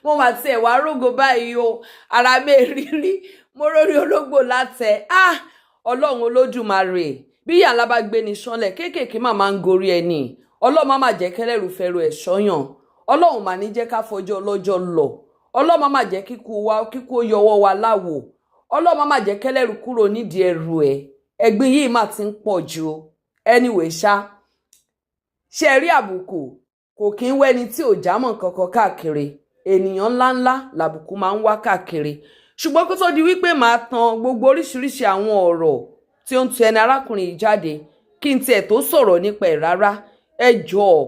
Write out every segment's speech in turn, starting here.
mo mà tiẹ̀ wá rògo báyìí o ara mẹ́rìírí mo rórí ológbò látẹ̀ ọlọ́run olódùmarè bí yàrá bá gbé ní ṣánlẹ̀ kéékèèké mà máa ń gorí ẹni ọlọ́run má má jẹ́ kẹ́lẹ́rù fẹ́rù ẹ̀ ṣọ́yàn ọlọ́run mà ní jẹ́ ká fọjọ́ ọlọ́jọ́ lọ ọlọ́run má má jẹ́ kíkú ó yọwọ́ wa láwo ọlọ́run má má jẹ́ kẹ́lẹ́rù kúrò nídìí ẹrù ẹ̀ ẹ̀gbin yìí mà ti ń pọ̀ jù anyway ṣe rí àbùkù kò kí ń wẹ́ni tí ò jámọ́ kankan káàkiri ènìyàn ńláńlá làbùkù máa ń wá káàkiri ṣùgbọ́n kó tó di wípé màá tan gbogbo oríṣiríṣi àwọn ọ̀rọ̀ tí ó ń tu ẹni arákùnrin yìí jáde kí n tiẹ̀ tó sọ̀rọ̀ nípa ẹ̀ rárá ẹ jọ̀ọ́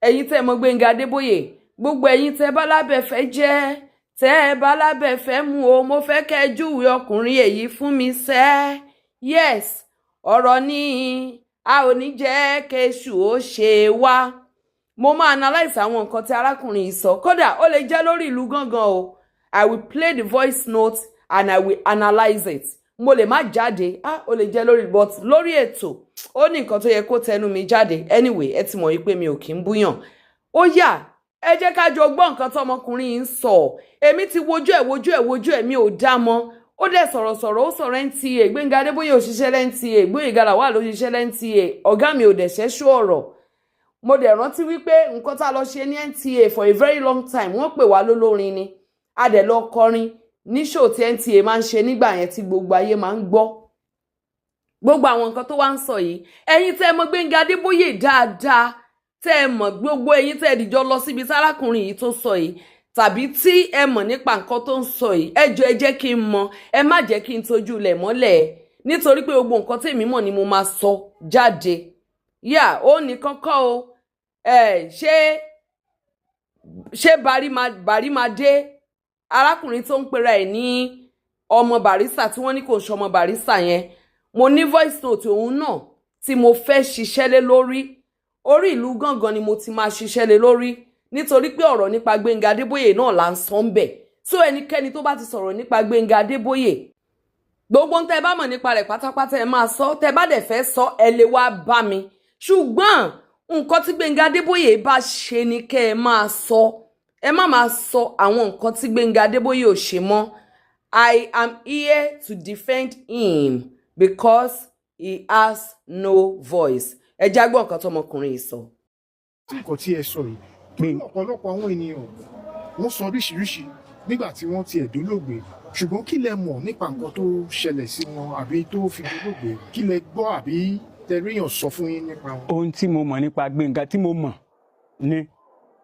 ẹ̀yin tẹ́ ẹ mọ̀ Gbénga Adébóyè gbogbo ẹ̀yin tẹ́ bá lábẹ́fẹ́ jẹ́ tẹ́ ẹ bá lábẹ́fẹ́ mú o mo fẹ́ kẹ́ ẹ júwe ọkùnrin èyí fún mi sẹ́ yes ọ̀rọ̀ ni a ò ní jẹ́ kéṣù ó ṣe wá mo máa analyse àwọn nǹkan tí arákùnrin yìí sọ kódà ó lè jẹ́ lórí ìlú gangan o I will play the voice note and I will analyse it mo lè má jáde ó lè jẹ́ lórí but lórí ètò ó ní nǹkan tó yẹ kó tẹnu mi jáde anyway ẹ ti mọ̀ wípé mi ò kí ń búyàn ó yá ẹ jẹ́ ká jọ gbọ́ nǹkan tọmọkùnrin yìí ń sọ èmi ti wojú ẹ̀ mi ò dá mọ́ ó dẹ̀ sọ̀rọ̀ ó sọ̀rọ̀ NTA Gbénga Adébóyè òṣìṣẹ́ lẹ́NTA Gbóyèga Lawal ló ṣiṣẹ́ lẹ́NTA ọ̀gá mi ò dẹ̀ ṣẹ́ṣú ọ̀rọ̀ mo dẹ̀ rántí wípé nǹkan tá a lọ ṣe ní NTA for a very long time wọ́n pè wá lólórin ni a dẹ̀ lọ kọrin ní show tí NTA máa ń ṣe nígbà yẹn tí gbogbo ayé máa ń gbọ́ gbogbo àwọn nǹkan tó wá ń sọ yìí ẹ̀yin tẹ́ ẹ mọ̀ Gbénga Adébóyè dáadáa tẹ́ ẹ mọ̀ gbogbo ẹ̀yin tẹ́ ẹ dìjọ lọ síbi tárákùnrin yìí tó sọ yìí tàbí tí ẹ mọ̀ nípa nǹkan tó ń sọ yìí ẹ jọ̀ọ́ ẹ jẹ́ kí n mọ̀ ẹ má jẹ́ kí n tójú lẹ̀ mọ́lẹ̀ nítorí pé gbogbo nǹkan tèmi mọ̀ ni mo máa sọ jáde yà ó nìkan kọ́ o ṣé Bàrímádé arákùnrin tó ń pera ẹ̀ ní ọmọ Barrister tí wọ́n ní kò ń ṣọmọ Barrister yẹn mo ní voice note òun náà tí mo fẹ́ ṣiṣẹ́ lé lórí orí ìlú gangan ni mo ti máa ṣiṣẹ́ lé lórí nítorí pé ọ̀rọ̀ nípa Gbénga Adébóyè náà là ń sọ ń bẹ̀ so ẹnikẹ́ni tó bá ti sọ̀rọ̀ nípa Gbénga Adébóyè gbogbo ń tẹ́ bá mọ̀ nípa rẹ̀ pátápátá ẹ máa sọ tẹ́ bá dẹ̀ fẹ́ sọ ẹ lè wá bá mi ṣùgbọ́n nǹkan tí Gbénga Adébóyè bá ṣe ni kẹ́ ẹ máa sọ ẹ má máa sọ àwọn nǹkan tí Gbénga Adébóyè ò ṣe mọ́ I am here to defend him because he has no voice ẹ jágbọ́ nǹkan tọmọkùnrin yìí sọ. nǹkan tí ẹ sọ yìí pé ọ̀pọ̀lọpọ̀ àwọn ènìyàn wọ́n sọ oríṣiríṣi nígbà tí wọ́n ti ẹ̀dólógbè ṣùgbọ́n kí lẹ mọ̀ nípa nǹkan tó ṣẹlẹ̀ sí wọn àbí tó fi dológbè kí lẹ gbọ́ àbí tẹríyàn sọ fún yín nípa wọn. ohun tí mo mọ̀ nípa Gbénga tí mo mọ̀ ni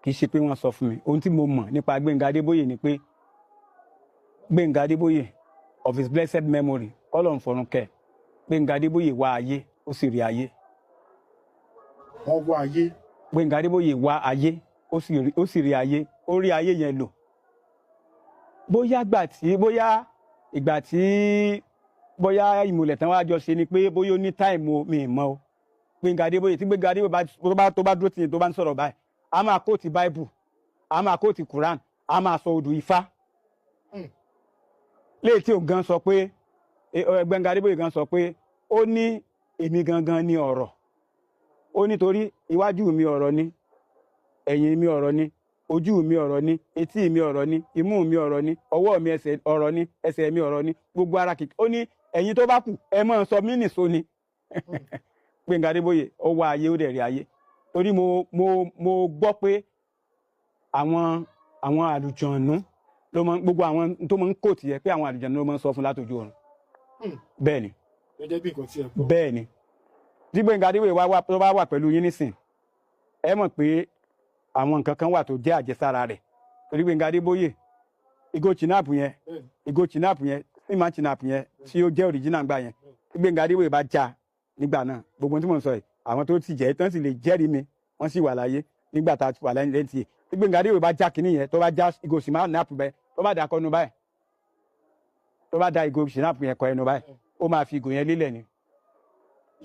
kì í ṣe pé wọ́n sọ fún mi ohun tí mo mọ̀ nípa Gbénga Adébóyè ni pé Gbénga Adébóyè of his blessed memory kọ́lọ̀ ń fọ̀run kẹ́ Gbénga Adébóyè wá ayé ó sì rí ayé. wọ́n wá ayé. Gbénga Adébóyè wá ayé ó sì rí ayé ó rí ayé yẹn lò bóyá ìgbà tí ìmùlẹ̀ tán wá jọ ṣe ni pé bóyá ó ní táìmù mi mọ́ o Gbénga Adébóyè tí Gbénga Adébóyè tó bá dúró tì tó bá ń sọ̀rọ̀ báyìí a máa kóòtì Bible a máa kóòtì Quran a máa sọ odù Ifá léyìí tí ò gan sọ pé Gbénga Adébóyè gan sọ pé ó ní èmi gangan ní ọ̀rọ̀ ó nítorí iwájú mi ọ̀rọ̀ ni ẹ̀yìn mi ọ̀rọ̀ ni ojú mi ọ̀rọ̀ ni etí mi ọ̀rọ̀ ni imú mi ọ̀rọ̀ ni ọwọ́ mi ẹsẹ̀ ọ̀rọ̀ ni ẹsẹ̀ mi ọ̀rọ̀ ni gbogbo ara kìkì ó ní ẹ̀yin tó bá kù ẹ máa sọ mí nìṣó ni Gbénga Adébóyè ó wá ayé ó dẹ̀ rí ayé torí mo gbọ́ pé àwọn àlùjọ̀nù ló mọ gbogbo àwọn tó mọ ń kò tiẹ̀ pé àwọn àlùjọ̀nù ló mọ ń sọ fún látòjú ọ̀run bẹ́ẹ̀ ni bẹ́ẹ̀ ni tí Gbénga Adébóyè tó bá wà pẹ̀lú yín nísìn ẹ mọ̀ pé àwọn nǹkan kan wà tó jẹ́ àjẹsára rẹ̀ torí Gbénga Adébóyè ìgò chinap yẹn ìmọ̀ chinap yẹn tí ó jẹ́ original gbà yẹn tí Gbénga Adébóyè bá já nígbà náà gbogbo tí mo ń sọ yìí àwọn tó ti jẹ́ tán sì lè jẹ́rìí mi wọ́n sì wà láyé nígbà tá a wà lẹ́yìn tí Gbénga Adébóyè bá já kínní yẹn tó bá já ìgò chinap bẹ́ẹ̀ tó bá dà kọ́nu báyìí tó bá da ìgò chinap yẹn kọ ẹnu báyìí ó máa fi ìgò yẹn lélẹ̀ ni.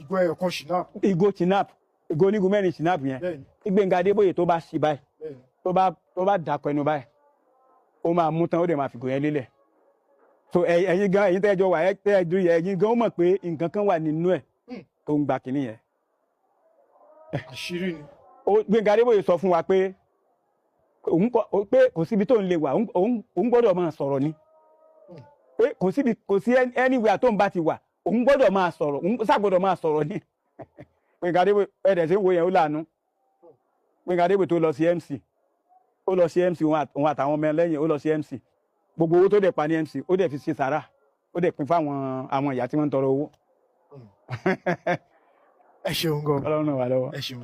ìgò ẹyọ kan chinap. ìgò chinap ìgò onígun mẹ́rin chinap yẹn tí Gbénga Adébóyè tó bá ṣí báyìí tó bá dà kọ ẹnu báyìí ó máa mú tán ó dẹ̀ máa fi ìgò yẹn lélẹ̀. so ẹ̀yin gan ẹ̀yin tẹ́jọ wà ẹ̀yin gan ó mọ̀ pé nǹkan kan wà nínú ẹ̀ tó ń gba kínní yẹn. àṣírí ni. Gbénga Adébóyè sọ fún wa pé pé kò síbi tó ń lè wà òun gbọ́dọ̀ máa sọ̀rọ̀ ni pé kò sí anywhere tó ń bá ti wà òun gbọ́dọ̀ máa sọ̀rọ̀ òun ṣàgbọ́dọ̀ máa sọ̀rọ̀ ni Gbénga Adébóyè ẹ̀dẹ̀ sí wo yẹn ó lànà Gbénga Adébóyè tó lọ sí MC ó lọ sí MC òun àtàwọn ọmọ ẹlẹ́yìn ó lọ sí MC gbogbo owó tó dẹ̀ pa ní MC ó dẹ̀ fi ṣe sàrà ó dẹ̀ pín fáwọn àwọn ìyá tí wọ́n ń tọrọ owó. ẹ ṣeun gan. Ọlọ́run náà wà lọ́wọ́. ẹ ṣeun.